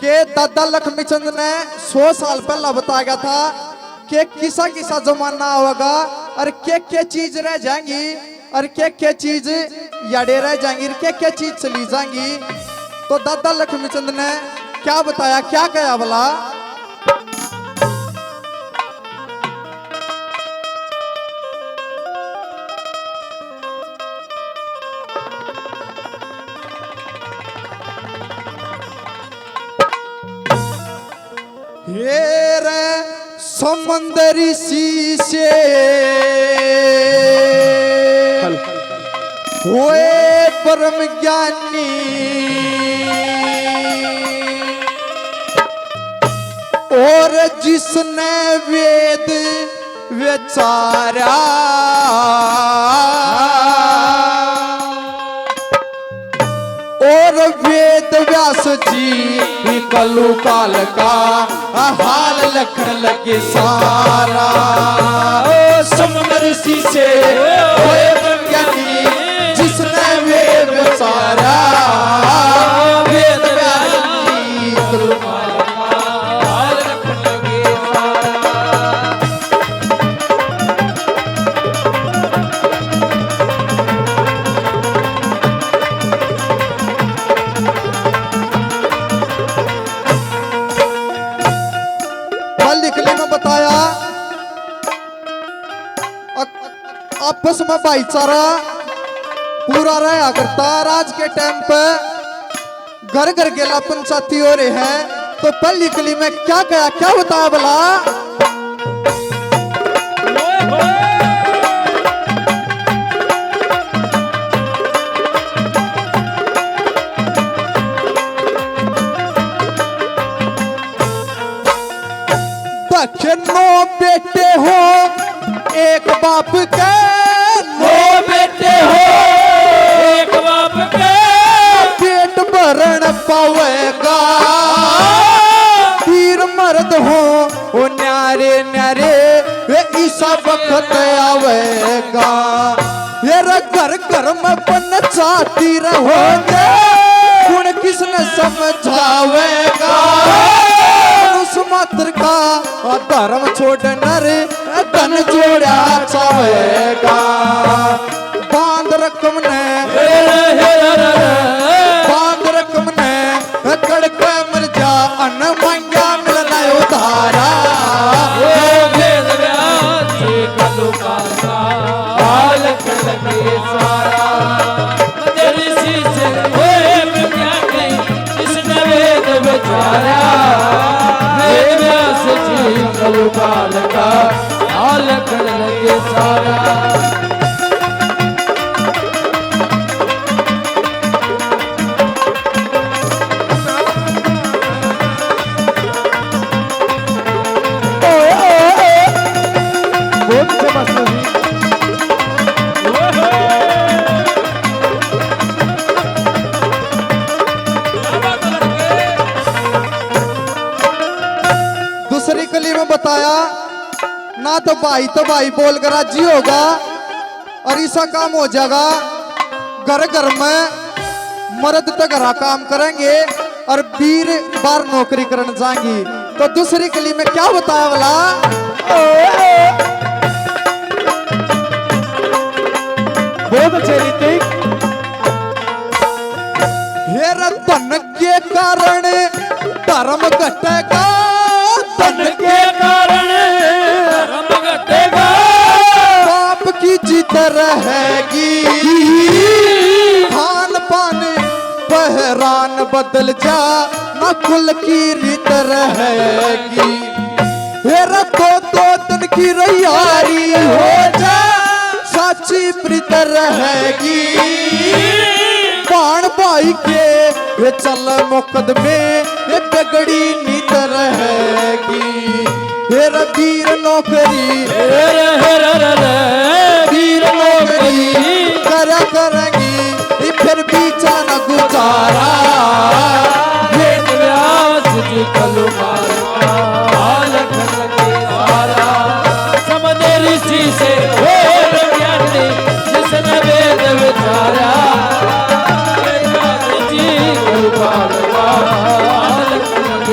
के दादा लक्ष्मीचंद ने 100 साल पहला बताया गया था कि किसा किसा जमाना होगा और क्या चीज रह जाएंगी और क्या चीज याडे रह जाएंगी, क्या चीज चली जाएंगी। तो दादा लक्ष्मीचंद ने क्या बताया, क्या कहा बोला, ये रे समंदरी शीशे हुए परम ज्ञानी और जिसने वेद विचारा और वेद व्यास जी कलु काल का हाल लखन लगे सारा। समंदर शीशे होए ज्ञानी जिसने वेद विचारा, वेद व्यास जी कलु काल का हाल लखन लगे सारा। लिखने में बताया आपस में भाईचारा पूरा रहा करता। आज के टाइम पे घर घर गेला पंचायती हो रहे हैं, तो पहली कली में क्या कहा, क्या बताया बोला, नो बेटे हो एक बाप के, नो बेटे हो एक बाप के, पेट भरण पावेगा। वीर मर्द हो वो न्यारे न्यारे वे ईसा वक्त आवेगा। ये घर घर में पंचायती रहोगे, गुण किसने समझावेगा। मात्र का धर्म छोड़ नर धन जोड़ा चावेगा। बांध रकम ने बांध रकम ने कड़क मर जा अन मंगा मिलना उधारा। वेद व्यास जी कलु काल का हाल लगे सारा। तेरी शीशे होए विज्ञानी जिसने वेद विचारा, वेद व्यास जी कलु काल का हाल लगे सारा। दूसरी कली में बताया ना तो भाई बोल कर राजी होगा और ऐसा काम हो जाएगा। घर घर में मर्द तो घरा काम करेंगे और वीर बार नौकरी करने जाएंगी। तो दूसरी कली में क्या बताया वाला, बहुत अच्छे रीतिक धन के कारण धर्म घटेगा, धन के कारण धर्म घटेगा। बाप की जीत रहेगी, खान पान पहरान बदल जा न कुल की रीत रहेगी। हेरा दो दिन की रैयारी हो जा साची प्रीत रहेगी। बाण भाई के ये चल मुकदमे ये बिगड़ी नीत रहेगी। हेरा वीर नौकरी वीर नौकरी करा करेंगी फिर बीचा न गुजारा। वेद व्यास जी कलु काल का हाल लगे सारा। समंदर शीशे होए विज्ञानी जिसने वेद विचारा, वेद व्यास जी कलु काल का हाल लगे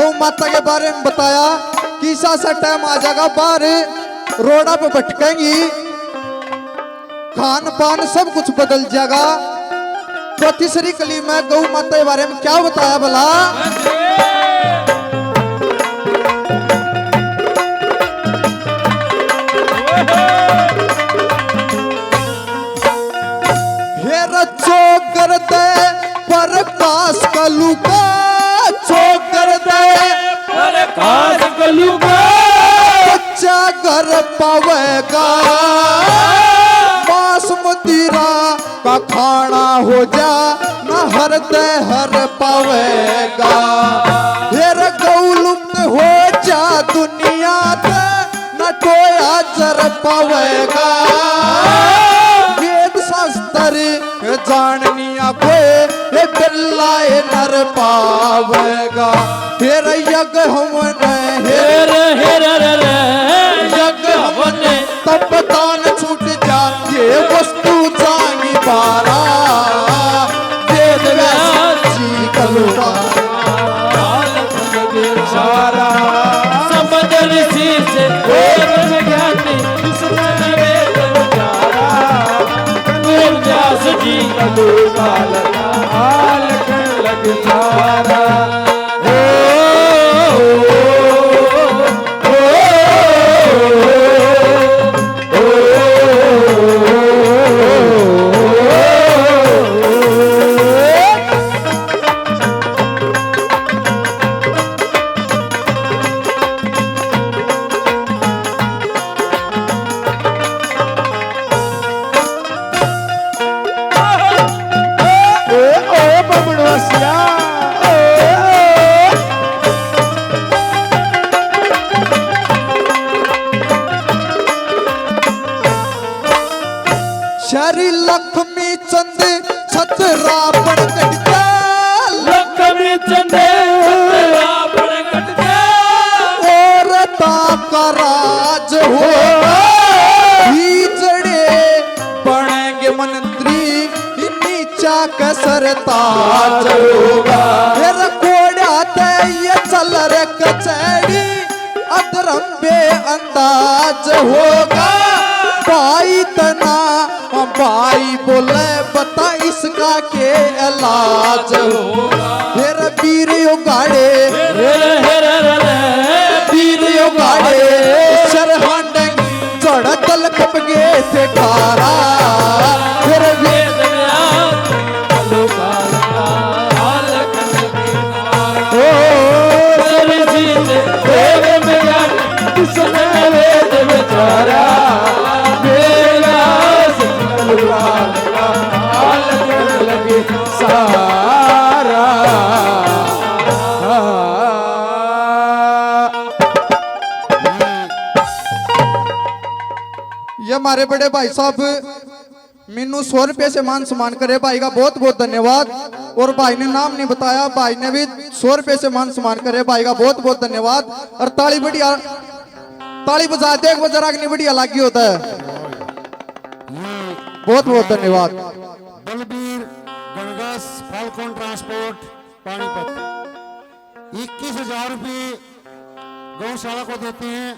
गौ माता के बारे में बताया कि ऐसा सा टाइम आ जाएगा बाहर रोड़ा पे भटकेंगी, खान पान सब कुछ बदल जाएगा। तो तीसरी कली में गौ माता के बारे में क्या बताया भला? चोकर दे प्रकाश कलुका, चोकर दे प्रकाश कलुका, बच्चा घर पावेगा, मांस मदिरा का खाना हो जा न हृदय हर पावेगा। फिर गौलुप्त हो जा दुनिया ते न टोया जर पावेगा। जाननिया को ये बिल्लाए नर पावेगा। फिर यज्ञ हमने हेर हेर यज्ञ हमने तब दान छूट जा ये वस्तु जानी बारा। वेद व्यास जी कलुका सारा समझ ऋषि से वेद ज्ञानी व्यास जी कलुका लग सारा। शरी लक्ष्मी चंद छतरापण कटता, लक्ष्मी चंद छतरापण कटता, और का राज होगा, हिजड़े बनेंगे मंत्री, नीचा कसर ताज होगा। फिर कोड़ाते ये चल रे कचैड़ी, अधर्म बे अंदाज होगा। भाई तना भाई बोले बता इसका के इलाज होगा। फिर वीर गाड़े वीर गाड़े सरहंड चढ़ तल कपगे थे खारा। फिर वेद बेचारा लगे सारा। ये हमारे बड़े भाई साहब मीनू 100 रुपये से मान सम्मान करे, भाई का बहुत बहुत धन्यवाद। और भाई ने नाम नहीं बताया, भाई ने भी 100 रुपये से मान सम्मान करे, भाई का बहुत बहुत धन्यवाद। और ताली बढ़िया ताली बजाते एक बजा रागनी बढ़िया लागी होता है। बहुत बहुत धन्यवाद। बलबीर गणगस फाल्कन ट्रांसपोर्ट पानीपत 21,000 रुपये गौशाला को देते हैं।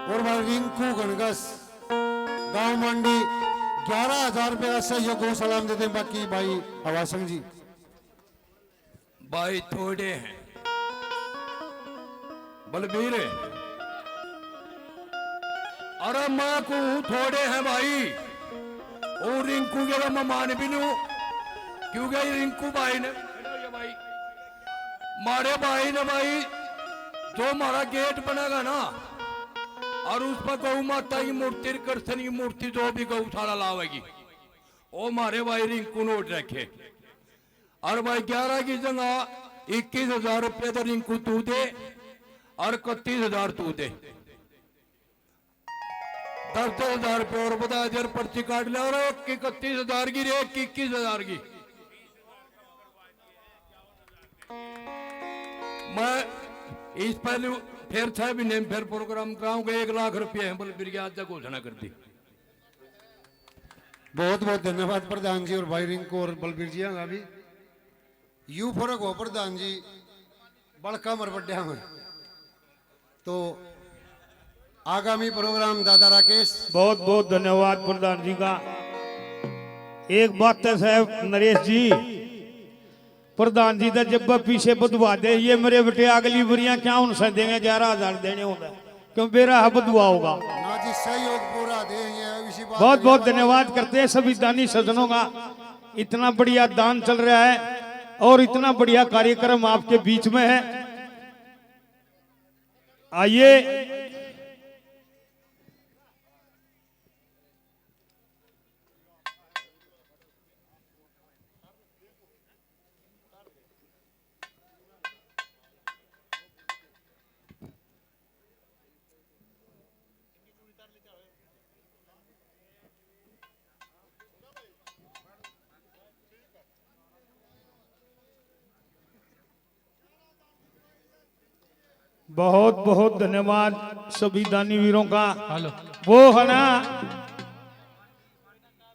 और भाई रिंकू गणगस गांव मंडी 11,000 रुपये का सहयोग गौशाला में देते हैं। बाकी भाई हवासंग जी भाई थोड़े हैं बलबीर, अरे मैं को थोड़े हैं भाई। और रिंकू के मैं मान भी लू, क्योंकि रिंकू भाई ने भाई मारे भाई ने भाई जो हमारा गेट बनेगा ना, और उस पर गौ माता की मूर्ति कृष्ण की मूर्ति जो भी गौशाला लावेगी वो मारे भाई रिंकू नोट रखे। और भाई 11 की जगह 21,000 रुपये तो रिंकू तू दे और 31,000 तू दे। 10,000 रुपये और बता दे, पर्ची काट ले। और 31,000 की रे 21,000 की मैं इस पहले फिर 6 महीने में फिर प्रोग्राम कराऊंगा। 1 लाख रुपये है बलबीर की आज तक घोषणा कर दी। बहुत बहुत धन्यवाद प्रधान जी और भाई रिंकू और बलबीर जी। अभी यू फरक हो प्रधान जी बड़का मरबड्डा में। तो आगामी प्रोग्राम दादा राकेश। बहुत बहुत धन्यवाद प्रधान जी का। एक बात है साहब नरेश जी, प्रधान जी का जब पीछे बदवा दे ये मेरे बेटे अगली बुरियां क्या उनसे देंगे, 11,000 देने होगा क्यों बेरा बदवा होगा। ना जी सहयोग पूरा दे इसी बात। बहुत बहुत धन्यवाद करते हैं सभी दानी सज्जनों का। इतना बढ़िया दान चल रहा है और इतना बढ़िया कार्यक्रम आपके बीच में है। आइए बहुत बहुत धन्यवाद सभी दानी वीरों का। वो है ना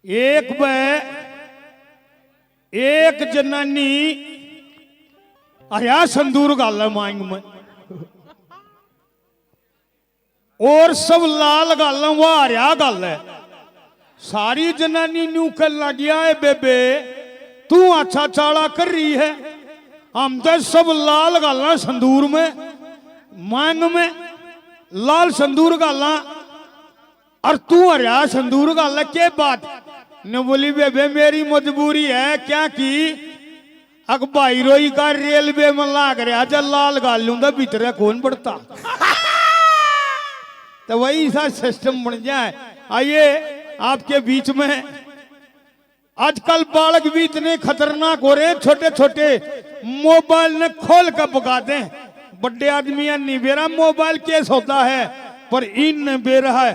एक जनानी आया संदूर गाल मांग में और सब लाल गाल वो हरिया गाल है। सारी जनानी न्यू कर लग गया है बेबे तू अच्छा चाड़ा कर रही है, हम तो सब लाल गाल संदूर में मांग में लाल संदूर गाला और तू हरिया संदूर गाला के बात ने बोली बेबे मेरी मजबूरी है क्या की अग भाई रोई का रेलवे में लाग रहा जब लाल गाल लूंगा भीतर कौन पड़ता तो वही सा सिस्टम बन जाए। आइए आपके बीच में आजकल बालक भी इतने खतरनाक हो रहे हैं, छोटे छोटे मोबाइल ने खोल कर भगा दें। बड़े आदमी नहीं बेरा मोबाइल केस होता है पर इन बेरा है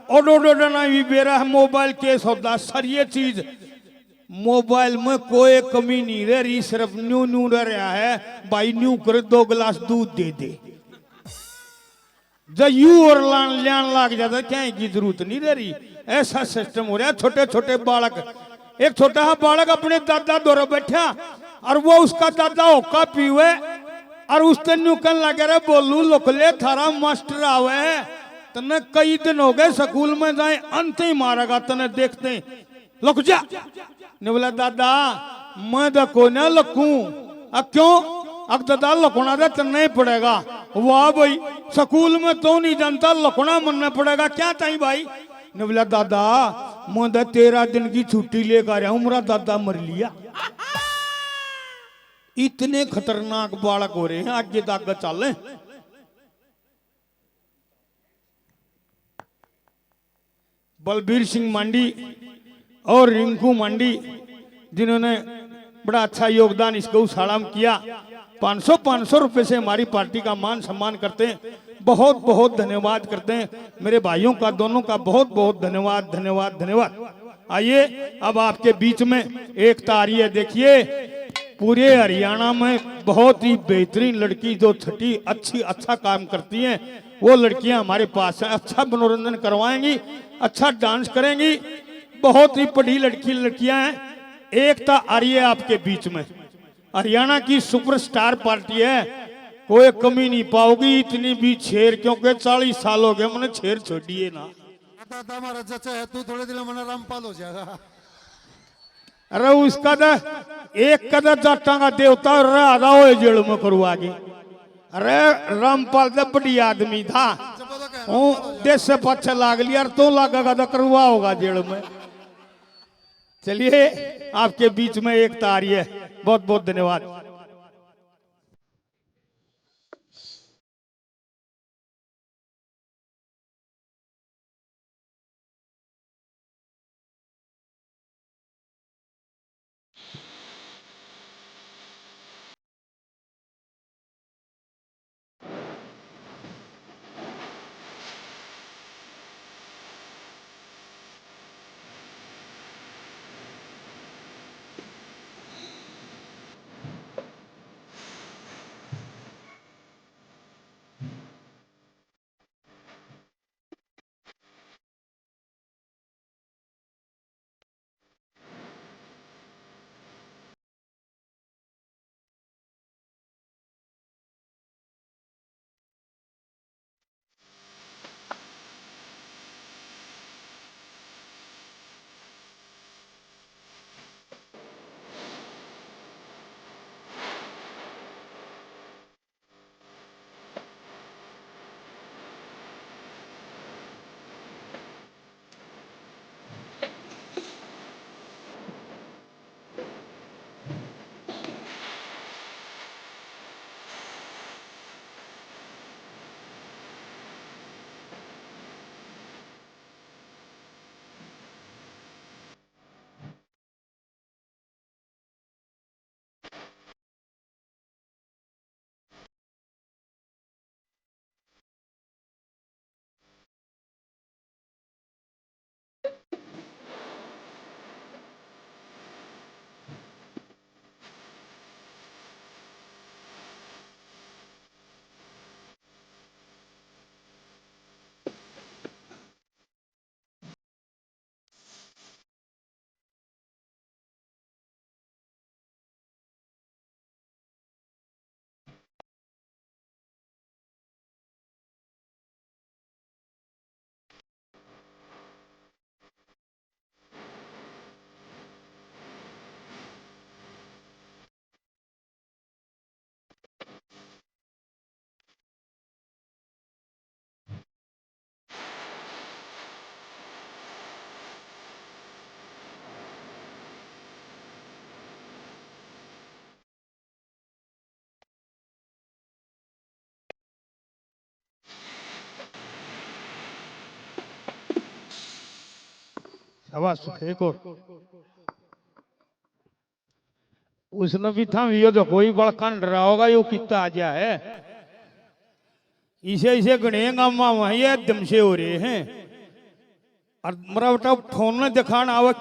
ओडोडोडना भी बेरा है मोबाइल केस होता। सर ये चीज मोबाइल में कोई कमी नहीं रह रही, सिर्फ न्यू न्यू रह रहा है भाई न्यू कर 2 गिलास दूध दे दे जब यू और लान लाग जाता क्या की जरूरत नहीं रह रही। ऐसा सिस्टम हो रहा है। छोटे छोटे बालक, एक छोटा सा बालक अपने दादा दौरे बैठा और वो उसका दादा होका पीवे और उस दिन नुकन लगे रहे बोलू लोकले थारा मास्टर आवे तने कई दिन हो गए स्कूल में जाए अंत ही मारेगा तने देखते लुक जा ने बोला दादा मैं देखो ना लकू अब क्यों अब दादा लकुना तो तन्ने ही पड़ेगा। वाह भाई स्कूल में तो नहीं जानता लकुना मनना पड़ेगा क्या चाहिए भाई ने बोला दादा मैं 13 दिन की छुट्टी लेकर आया हूं मेरा दादा मर लिया। इतने खतरनाक बालक हो रहे हैं आगे तक चल। बलबीर सिंह मांडी और रिंकू मांडी जिन्होंने बड़ा अच्छा योगदान इस गौशाला में किया, 500 रुपए से हमारी पार्टी का मान सम्मान करते हैं। बहुत बहुत धन्यवाद करते हैं मेरे भाइयों का, दोनों का बहुत बहुत धन्यवाद धन्यवाद धन्यवाद। आइए अब आपके बीच में एक तारीख देखिए पूरे हरियाणा में बहुत ही बेहतरीन लड़की जो छठी अच्छा काम करती हैं वो लड़कियां हमारे पास हैं। अच्छा मनोरंजन करवाएंगी, अच्छा डांस करेंगी, बहुत ही पढ़ी लड़कियां हैं। एकता आर्य आपके बीच में हरियाणा की सुपरस्टार पार्टी है, कोई कमी नहीं पाओगी इतनी भी छेर क्योंकि 40 साल हो गए मैंने छेर छोड़िए ना। दादा हमारा चचा है तू थोड़े दिन में रामपाल हो जाएगा। अरे उसका तो एक कदर जाटा का देवता राधा हो जेल में करवा के। अरे रामपाल तो बड़ी आदमी था देश से पक्ष लाग लिया तो लागेगा तो करवा होगा जेल में। चलिए आपके बीच में एक तारी है, बहुत बहुत धन्यवाद। शाबाश एक और उसने भी था ये तो कोई बड़कान डरा होगा यो कितना आ गया है इसे इसे गणे गामा वही एकदम से हो रहे हैं और मेरा बेटा फोन में दिखाना आवे